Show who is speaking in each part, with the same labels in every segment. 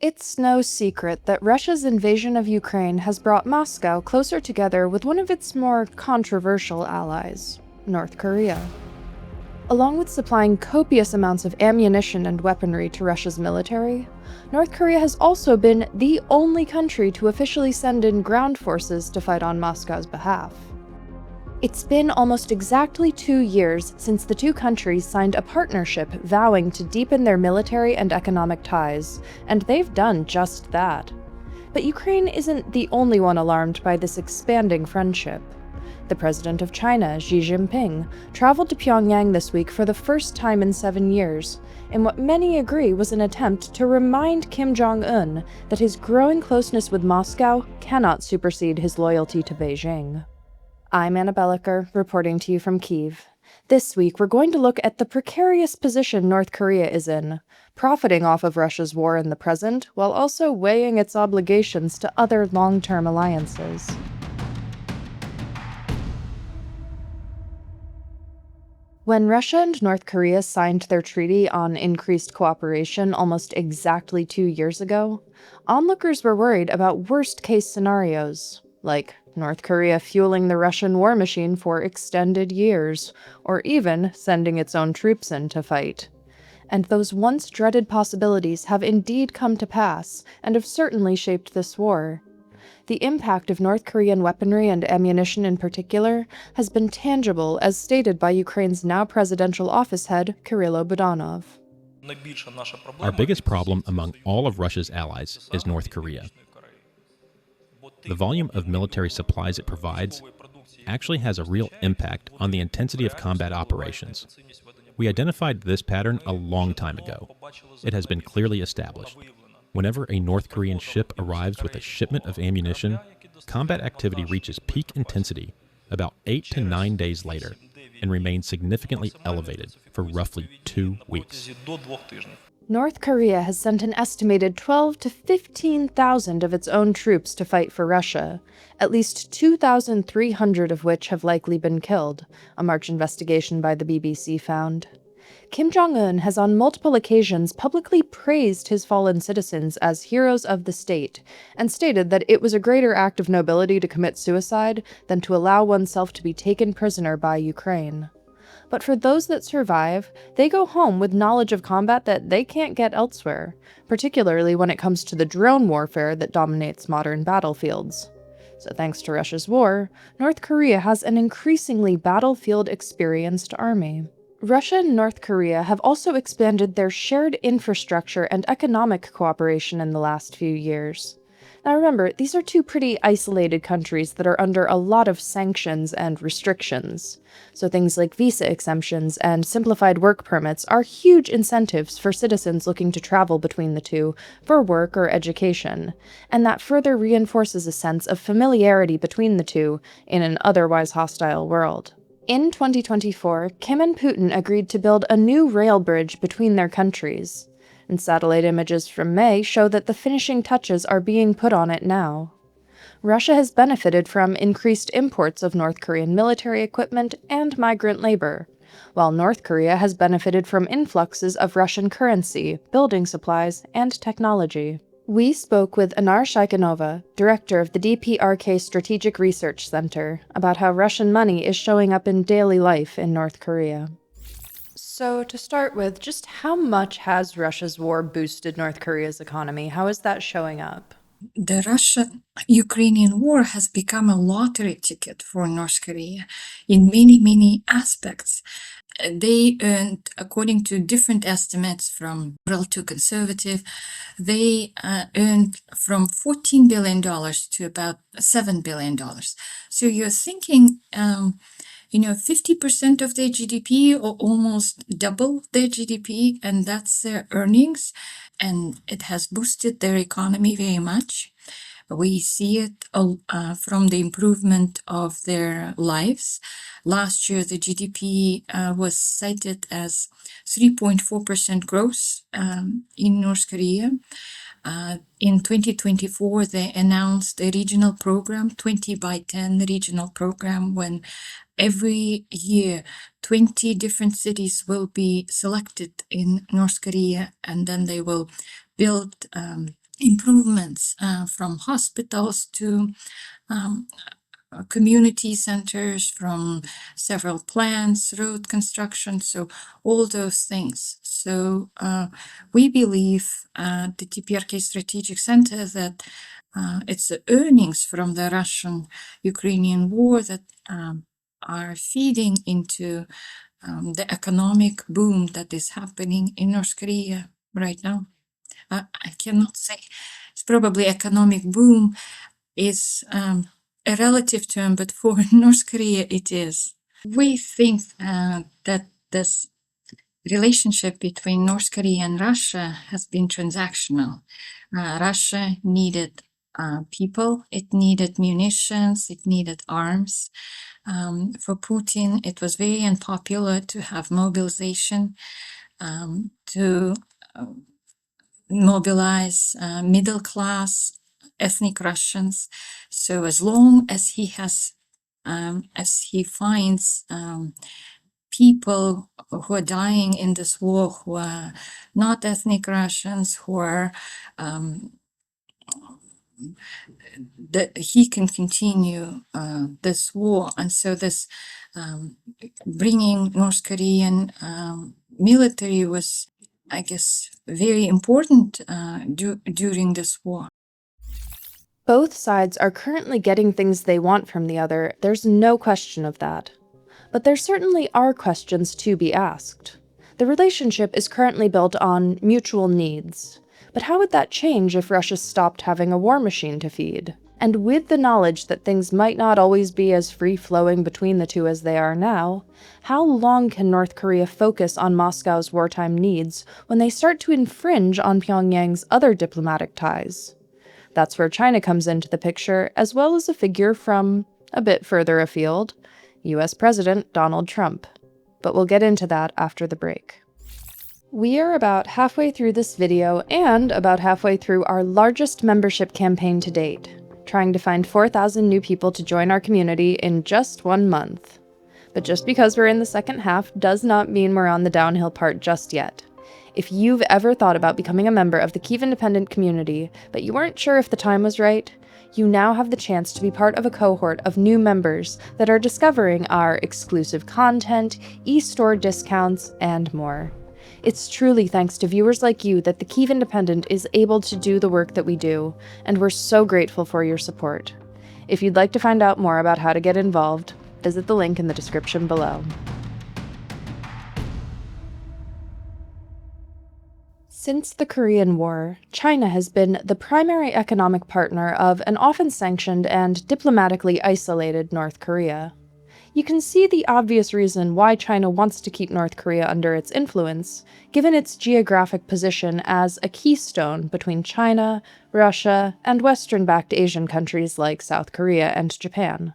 Speaker 1: It's no secret that Russia's invasion of Ukraine has brought Moscow closer together with one of its more controversial allies, North Korea. Along with supplying copious amounts of ammunition and weaponry to Russia's military, North Korea has also been the only country to officially send in ground forces to fight on Moscow's behalf. It's been almost exactly 2 years since the two countries signed a partnership vowing to deepen their military and economic ties, and they've done just that. But Ukraine isn't the only one alarmed by this expanding friendship. The president of China, Xi Jinping, traveled to Pyongyang this week for the first time in 7 years, in what many agree was an attempt to remind Kim Jong Un that his growing closeness with Moscow cannot supersede his loyalty to Beijing. I'm Belokur, reporting to you from Kyiv. This week, we're going to look at the precarious position North Korea is in, profiting off of Russia's war in the present, while also weighing its obligations to other long-term alliances. When Russia and North Korea signed their treaty on increased cooperation almost exactly 2 years ago, onlookers were worried about worst-case scenarios, like North Korea fueling the Russian war machine for extended years, or even sending its own troops in to fight. And those once dreaded possibilities have indeed come to pass, and have certainly shaped this war. The impact of North Korean weaponry and ammunition in particular has been tangible, as stated by Ukraine's now presidential office head, Kirill Budanov.
Speaker 2: Our biggest problem among all of Russia's allies is North Korea. The volume of military supplies it provides actually has a real impact on the intensity of combat operations. We identified this pattern a long time ago. It has been clearly established. Whenever a North Korean ship arrives with a shipment of ammunition, combat activity reaches peak intensity about 8 to 9 days later and remains significantly elevated for roughly 2 weeks.
Speaker 1: North Korea has sent an estimated 12,000 to 15,000 of its own troops to fight for Russia, at least 2,300 of which have likely been killed, a March investigation by the BBC found. Kim Jong Un has on multiple occasions publicly praised his fallen citizens as heroes of the state, and stated that it was a greater act of nobility to commit suicide than to allow oneself to be taken prisoner by Ukraine. But for those that survive, they go home with knowledge of combat that they can't get elsewhere, particularly when it comes to the drone warfare that dominates modern battlefields. So thanks to Russia's war, North Korea has an increasingly battlefield-experienced army. Russia and North Korea have also expanded their shared infrastructure and economic cooperation in the last few years. Now remember, these are two pretty isolated countries that are under a lot of sanctions and restrictions. So things like visa exemptions and simplified work permits are huge incentives for citizens looking to travel between the two for work or education, and that further reinforces a sense of familiarity between the two in an otherwise hostile world. In 2024, Kim and Putin agreed to build a new rail bridge between their countries, and satellite images from May show that the finishing touches are being put on it now. Russia has benefited from increased imports of North Korean military equipment and migrant labor, while North Korea has benefited from influxes of Russian currency, building supplies, and technology. We spoke with Anar Shaikhanova, director of the DPRK Strategic Research Center, about how Russian money is showing up in daily life in North Korea. So to start with, just how much has Russia's war boosted North Korea's economy? How is that showing up?
Speaker 3: The Russian-Ukrainian war has become a lottery ticket for North Korea in many aspects. They earned, according to different estimates from liberal to conservative, they earned from $14 billion to about $7 billion. So you're thinking, 50% of their GDP or almost double their GDP, and that's their earnings, and it has boosted their economy very much. We see it from the improvement of their lives. Last year, the GDP was cited as 3.4% growth in North Korea. In 2024, they announced a regional program, 20 by 10 regional program, when every year 20 different cities will be selected in North Korea, and then they will build improvements from hospitals to community centers, from several plants, road construction, so all those things. So we believe the TPRK Strategic Center that it's the earnings from the Russian-Ukrainian war that are feeding into the economic boom that is happening in North Korea right now. I cannot say, it's probably economic boom is a relative term, but for North Korea it is. We think that this relationship between North Korea and Russia has been transactional. Russia needed people, it needed munitions, it needed arms. For Putin, it was very unpopular to have mobilization, to mobilize middle class ethnic Russians. So as long as he finds people who are dying in this war, who are not ethnic Russians, who are that he can continue this war. And so this bringing North Korean military was, I guess, very important during this war.
Speaker 1: Both sides are currently getting things they want from the other, there's no question of that. But there certainly are questions to be asked. The relationship is currently built on mutual needs. But how would that change if Russia stopped having a war machine to feed? And with the knowledge that things might not always be as free-flowing between the two as they are now, how long can North Korea focus on Moscow's wartime needs when they start to infringe on Pyongyang's other diplomatic ties? That's where China comes into the picture, as well as a figure from a bit further afield, US President Donald Trump. But we'll get into that after the break. We are about halfway through this video and about halfway through our largest membership campaign to date, trying to find 4,000 new people to join our community in just 1 month. But just because we're in the second half does not mean we're on the downhill part just yet. If you've ever thought about becoming a member of the Kyiv Independent community, but you weren't sure if the time was right, you now have the chance to be part of a cohort of new members that are discovering our exclusive content, e-store discounts, and more. It's truly thanks to viewers like you that the Kyiv Independent is able to do the work that we do, and we're so grateful for your support. If you'd like to find out more about how to get involved, visit the link in the description below. Since the Korean War, China has been the primary economic partner of an often sanctioned and diplomatically isolated North Korea. You can see the obvious reason why China wants to keep North Korea under its influence, given its geographic position as a keystone between China, Russia, and Western-backed Asian countries like South Korea and Japan.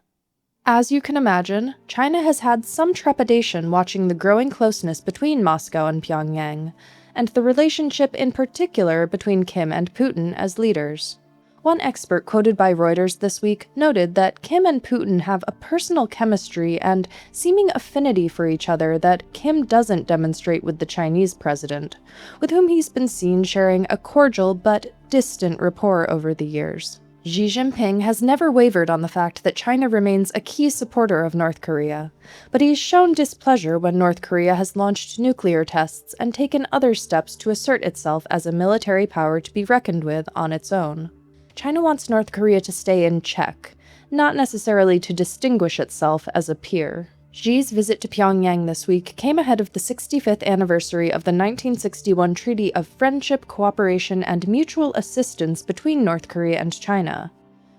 Speaker 1: As you can imagine, China has had some trepidation watching the growing closeness between Moscow and Pyongyang, and the relationship in particular between Kim and Putin as leaders. One expert quoted by Reuters this week noted that Kim and Putin have a personal chemistry and seeming affinity for each other that Kim doesn't demonstrate with the Chinese president, with whom he's been seen sharing a cordial but distant rapport over the years. Xi Jinping has never wavered on the fact that China remains a key supporter of North Korea, but he's shown displeasure when North Korea has launched nuclear tests and taken other steps to assert itself as a military power to be reckoned with on its own. China wants North Korea to stay in check, not necessarily to distinguish itself as a peer. Xi's visit to Pyongyang this week came ahead of the 65th anniversary of the 1961 Treaty of Friendship, Cooperation, and Mutual Assistance between North Korea and China,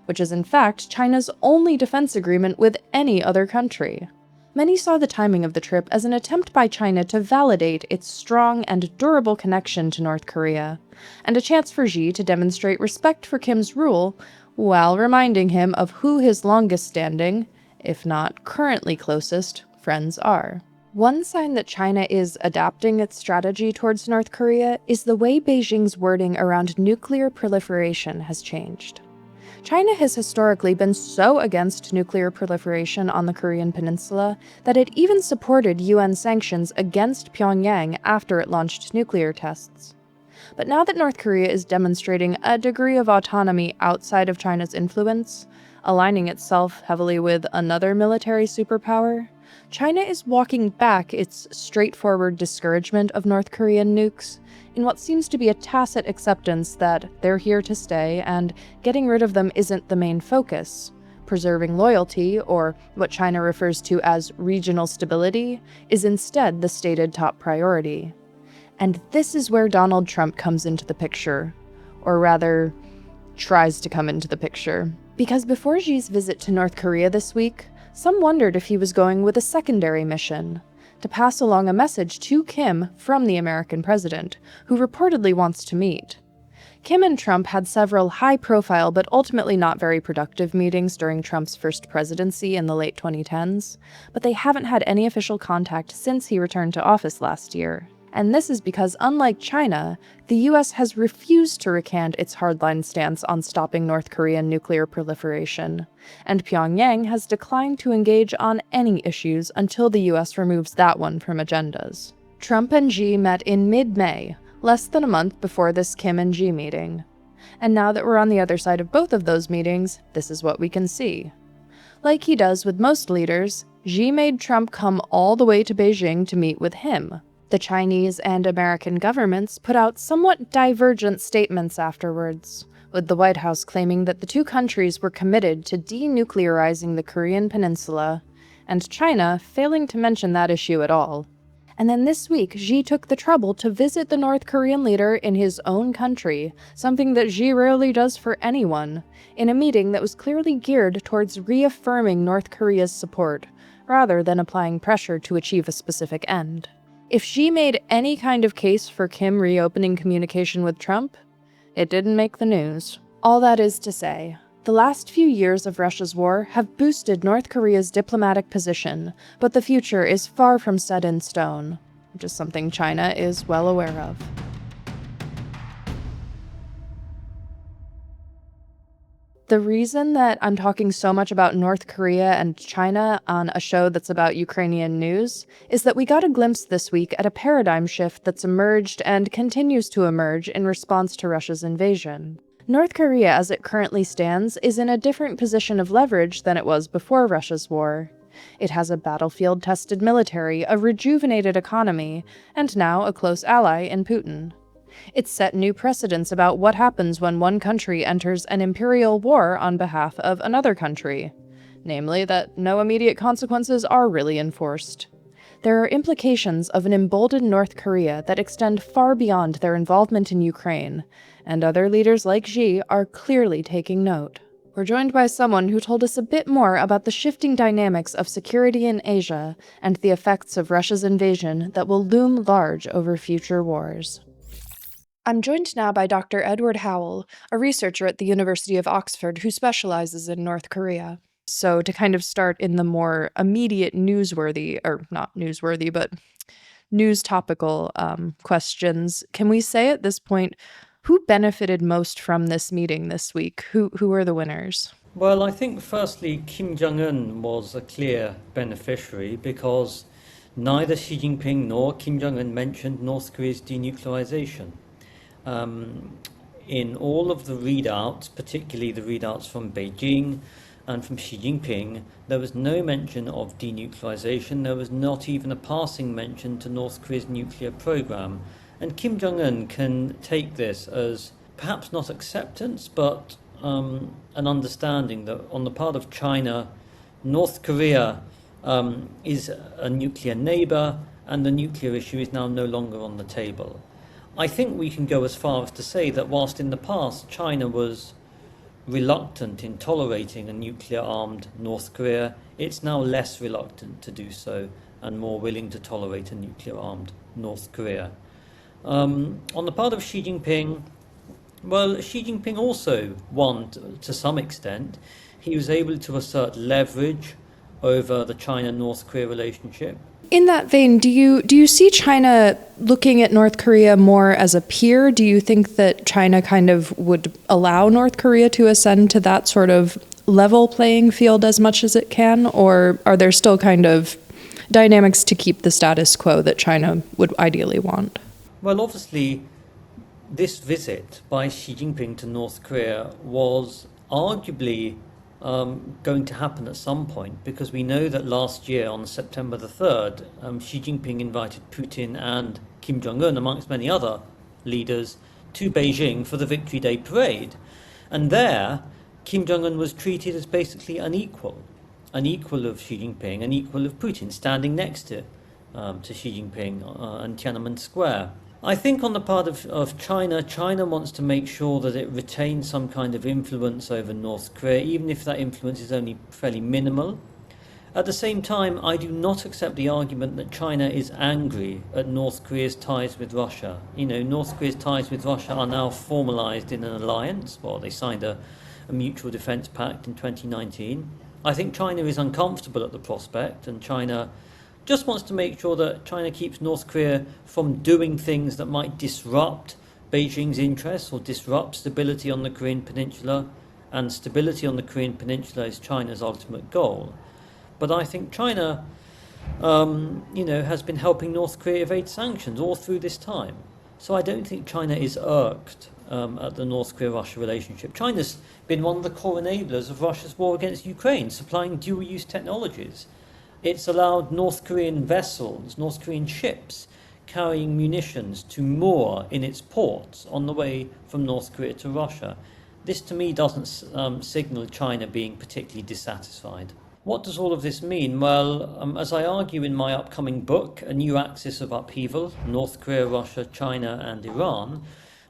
Speaker 1: which is in fact China's only defense agreement with any other country. Many saw the timing of the trip as an attempt by China to validate its strong and durable connection to North Korea, and a chance for Xi to demonstrate respect for Kim's rule, while reminding him of who his longest-standing, if not currently closest, friends are. One sign that China is adapting its strategy towards North Korea is the way Beijing's wording around nuclear proliferation has changed. China has historically been so against nuclear proliferation on the Korean peninsula that it even supported UN sanctions against Pyongyang after it launched nuclear tests. But now that North Korea is demonstrating a degree of autonomy outside of China's influence, aligning itself heavily with another military superpower, China is walking back its straightforward discouragement of North Korean nukes in what seems to be a tacit acceptance that they're here to stay and getting rid of them isn't the main focus. Preserving loyalty, or what China refers to as regional stability, is instead the stated top priority. And this is where Donald Trump comes into the picture, or rather, tries to come into the picture. Because before Xi's visit to North Korea this week, some wondered if he was going with a secondary mission, to pass along a message to Kim from the American president, who reportedly wants to meet. Kim and Trump had several high-profile but ultimately not very productive meetings during Trump's first presidency in the late 2010s, but they haven't had any official contact since he returned to office last year. And this is because, unlike China, the US has refused to recant its hardline stance on stopping North Korean nuclear proliferation, and Pyongyang has declined to engage on any issues until the US removes that one from agendas. Trump and Xi met in mid-May, less than a month before this Kim and Xi meeting. And now that we're on the other side of both of those meetings, this is what we can see. Like he does with most leaders, Xi made Trump come all the way to Beijing to meet with him. The Chinese and American governments put out somewhat divergent statements afterwards, with the White House claiming that the two countries were committed to denuclearizing the Korean peninsula, and China failing to mention that issue at all. And then this week, Xi took the trouble to visit the North Korean leader in his own country, something that Xi rarely does for anyone, in a meeting that was clearly geared towards reaffirming North Korea's support, rather than applying pressure to achieve a specific end. If Xi made any kind of case for Kim reopening communication with Trump, it didn't make the news. All that is to say, the last few years of Russia's war have boosted North Korea's diplomatic position, but the future is far from set in stone, which is something China is well aware of. The reason that I'm talking so much about North Korea and China on a show that's about Ukrainian news is that we got a glimpse this week at a paradigm shift that's emerged and continues to emerge in response to Russia's invasion. North Korea, as it currently stands, is in a different position of leverage than it was before Russia's war. It has a battlefield-tested military, a rejuvenated economy, and now a close ally in Putin. It's set new precedents about what happens when one country enters an imperial war on behalf of another country, namely that no immediate consequences are really enforced. There are implications of an emboldened North Korea that extend far beyond their involvement in Ukraine, and other leaders like Xi are clearly taking note. We're joined by someone who told us a bit more about the shifting dynamics of security in Asia and the effects of Russia's invasion that will loom large over future wars. I'm joined now by Dr. Edward Howell, a researcher at the University of Oxford who specializes in North Korea. So to kind of start in the more immediate newsworthy, or not newsworthy, but news topical questions, can we say at this point, who benefited most from this meeting this week? Who are the winners?
Speaker 4: Well, I think firstly, Kim Jong Un was a clear beneficiary because neither Xi Jinping nor Kim Jong Un mentioned North Korea's denuclearization. In all of the readouts, particularly the readouts from Beijing and from Xi Jinping, there was no mention of denuclearization. There was not even a passing mention to North Korea's nuclear program. And Kim Jong Un can take this as perhaps not acceptance, but an understanding that on the part of China, North Korea is a nuclear neighbor, and the nuclear issue is now no longer on the table. I think we can go as far as to say that whilst in the past China was reluctant in tolerating a nuclear-armed North Korea, it's now less reluctant to do so and more willing to tolerate a nuclear-armed North Korea. On the part of Xi Jinping, well, Xi Jinping also won to some extent. He was able to assert leverage over the China-North Korea relationship.
Speaker 1: In that vein, do you see China looking at North Korea more as a peer? Do you think that China kind of would allow North Korea to ascend to that sort of level playing field as much as it can? Or are there still kind of dynamics to keep the status quo that China would ideally want?
Speaker 4: Well, obviously, this visit by Xi Jinping to North Korea was arguably going to happen at some point, because we know that last year on September the 3rd, Xi Jinping invited Putin and Kim Jong Un, amongst many other leaders, to Beijing for the Victory Day parade. And there, Kim Jong Un was treated as basically an equal of Xi Jinping, an equal of Putin, standing next to Xi Jinping on Tiananmen Square. I think on the part of China, China wants to make sure that it retains some kind of influence over North Korea, even if that influence is only fairly minimal. At the same time, I do not accept the argument that China is angry at North Korea's ties with Russia. You know, North Korea's ties with Russia are now formalized in an alliance. Well, they signed a mutual defense pact in 2019. I think China is uncomfortable at the prospect, and China just wants to make sure that China keeps North Korea from doing things that might disrupt Beijing's interests or disrupt stability on the Korean Peninsula, and stability on the Korean Peninsula is China's ultimate goal. But I think China, has been helping North Korea evade sanctions all through this time. So I don't think China is irked at the North Korea-Russia relationship. China's been one of the core enablers of Russia's war against Ukraine, supplying dual-use technologies. It's allowed North Korean vessels, North Korean ships, carrying munitions to moor in its ports on the way from North Korea to Russia. This, to me, doesn't signal China being particularly dissatisfied. What does all of this mean? Well, as I argue in my upcoming book, A New Axis of Upheaval, North Korea, Russia, China and Iran,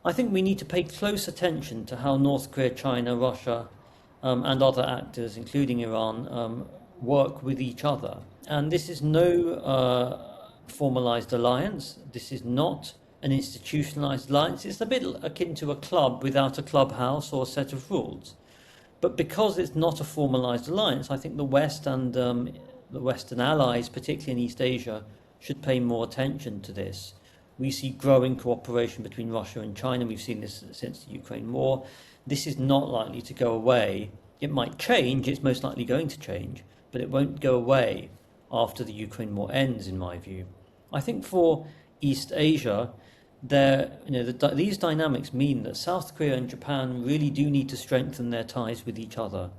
Speaker 4: I think we need to pay close attention to how North Korea, China, Russia and other actors, including Iran, work with each other. And this is no formalized alliance. This is not an institutionalized alliance. It's a bit akin to a club without a clubhouse or a set of rules. But because it's not a formalized alliance, I think the West and the Western allies, particularly in East Asia, should pay more attention to this. We see growing cooperation between Russia and China. We've seen this since the Ukraine war. This is not likely to go away. It might change. It's most likely going to change, but it won't go away after the Ukraine war ends, in my view. I think for East Asia, these dynamics mean that South Korea and Japan really do need to strengthen their ties with each other.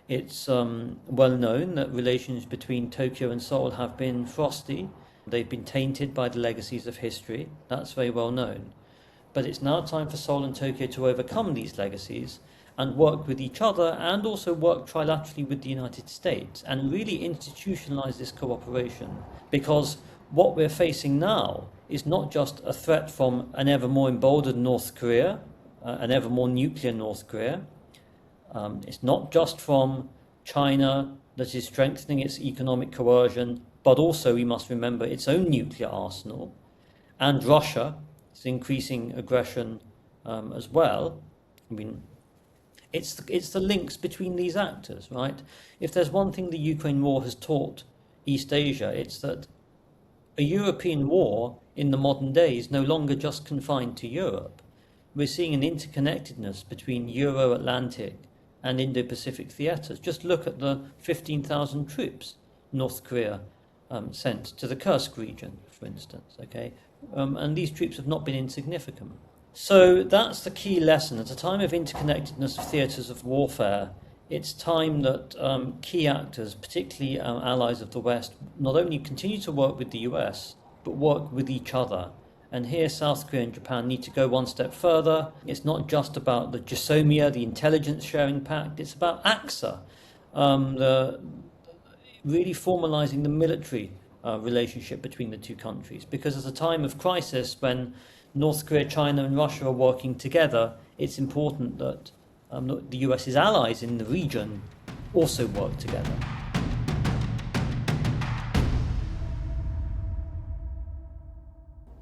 Speaker 4: It's well known that relations between Tokyo and Seoul have been frosty. They've been tainted by the legacies of history. That's very well known. But it's now time for Seoul and Tokyo to overcome these legacies and work with each other, and also work trilaterally with the United States and really institutionalize this cooperation. Because what we're facing now is not just a threat from an ever more emboldened North Korea, an ever more nuclear North Korea. It's not just from China that is strengthening its economic coercion, but also, we must remember, its own nuclear arsenal, and Russia is increasing aggression as well. I mean, it's the links between these actors, right? If there's one thing the Ukraine war has taught East Asia, it's that a European war in the modern day is no longer just confined to Europe. We're seeing an interconnectedness between Euro-Atlantic and Indo-Pacific theatres. Just look at the 15,000 troops North Korea sent to the Kursk region, for instance, okay? And these troops have not been insignificant. So that's the key lesson. At a time of interconnectedness of theatres of warfare, it's time that key actors, particularly allies of the West, not only continue to work with the US, but work with each other. And here South Korea and Japan need to go one step further. It's not just about the GSOMIA, the intelligence sharing pact, it's about AXA, really formalizing the military relationship between the two countries. Because at a time of crisis, when North Korea, China and Russia are working together, it's important that the US's allies in the region also work together.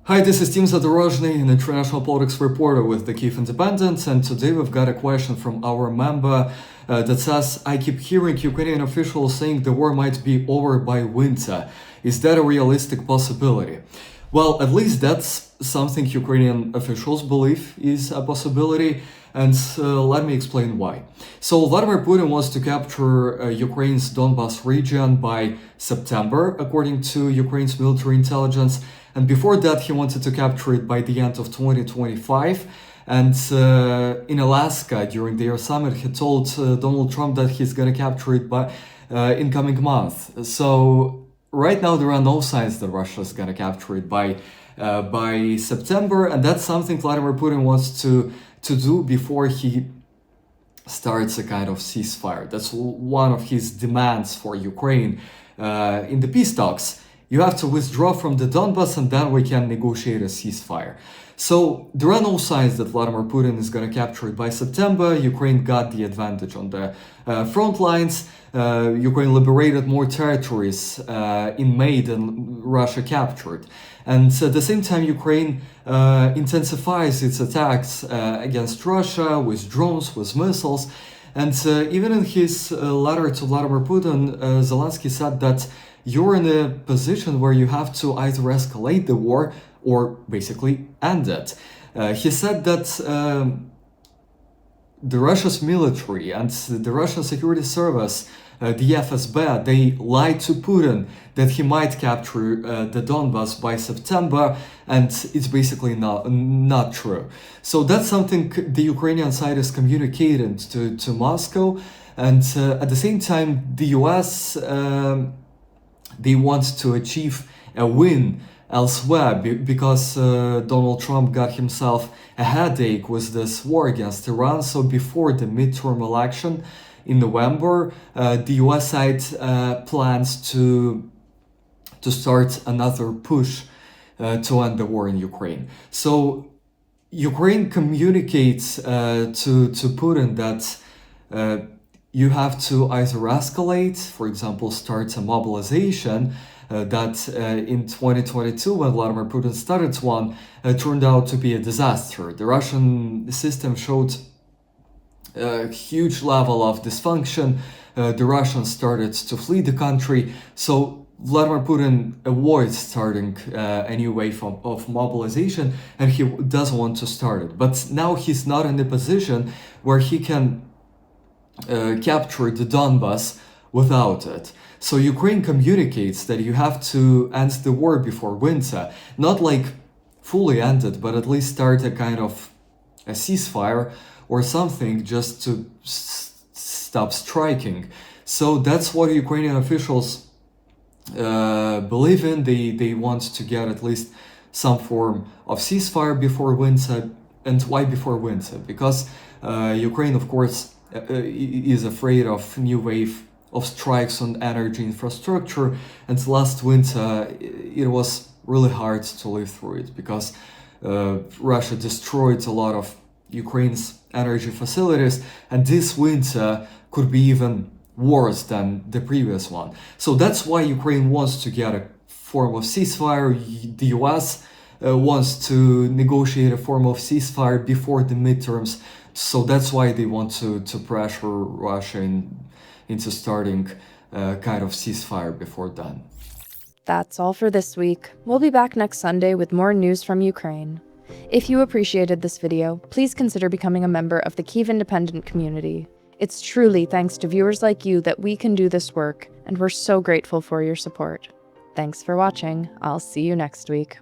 Speaker 5: Hi, this is Tim Zadorozhny, an international politics reporter with the Kyiv Independent, and today we've got a question from our member that says, I keep hearing Ukrainian officials saying the war might be over by winter. Is that a realistic possibility? Well, at least that's something Ukrainian officials believe is a possibility, and let me explain why. So Vladimir Putin wants to capture Ukraine's Donbas region by September, according to Ukraine's military intelligence, And before that, he wanted to capture it by the end of 2025. And in Alaska, during their summit, he told Donald Trump that he's going to capture it by incoming month. So right now, there are no signs that Russia is going to capture it by September, and that's something Vladimir Putin wants to do before he starts a kind of ceasefire. That's one of his demands for Ukraine in the peace talks. You have to withdraw from the Donbas and then we can negotiate a ceasefire. So there are no signs that Vladimir Putin is going to capture it by September. Ukraine got the advantage on the front lines. Ukraine liberated more territories in May than Russia captured. And at the same time, Ukraine intensifies its attacks against Russia with drones, with missiles. And even in his letter to Vladimir Putin, Zelensky said that you're in a position where you have to either escalate the war or basically end it. He said that the Russia's military and the Russian security service, the FSB, they lied to Putin that he might capture the Donbas by September, and it's basically not true. So that's something the Ukrainian side is communicating to Moscow, and at the same time, the US, they want to achieve a win elsewhere because Donald Trump got himself a headache with this war against Iran. So before the midterm election in November, the US side plans to start another push to end the war in Ukraine. So Ukraine communicates to Putin that you have to either escalate, for example, start a mobilization that in 2022, when Vladimir Putin started one, turned out to be a disaster. The Russian system showed a huge level of dysfunction. The Russians started to flee the country. So Vladimir Putin avoids starting a new wave of mobilization, and he doesn't want to start it. But now he's not in a position where he can capture the Donbas without it. So Ukraine communicates that you have to end the war before winter. Not like fully end it, but at least start a kind of a ceasefire or something just to stop striking. So that's what Ukrainian officials believe in. They want to get at least some form of ceasefire before winter. And why before winter? Because Ukraine, of course, is afraid of new wave of strikes on energy infrastructure, and last winter it was really hard to live through it because Russia destroyed a lot of Ukraine's energy facilities, and this winter could be even worse than the previous one. So that's why Ukraine wants to get a form of ceasefire. The US wants to negotiate a form of ceasefire before the midterms. So that's why they want to pressure Russia into starting a kind of ceasefire before then.
Speaker 1: That's all for this week. We'll be back next Sunday with more news from Ukraine. If you appreciated this video, please consider becoming a member of the Kyiv Independent community. It's truly thanks to viewers like you that we can do this work, and we're so grateful for your support. Thanks for watching. I'll see you next week.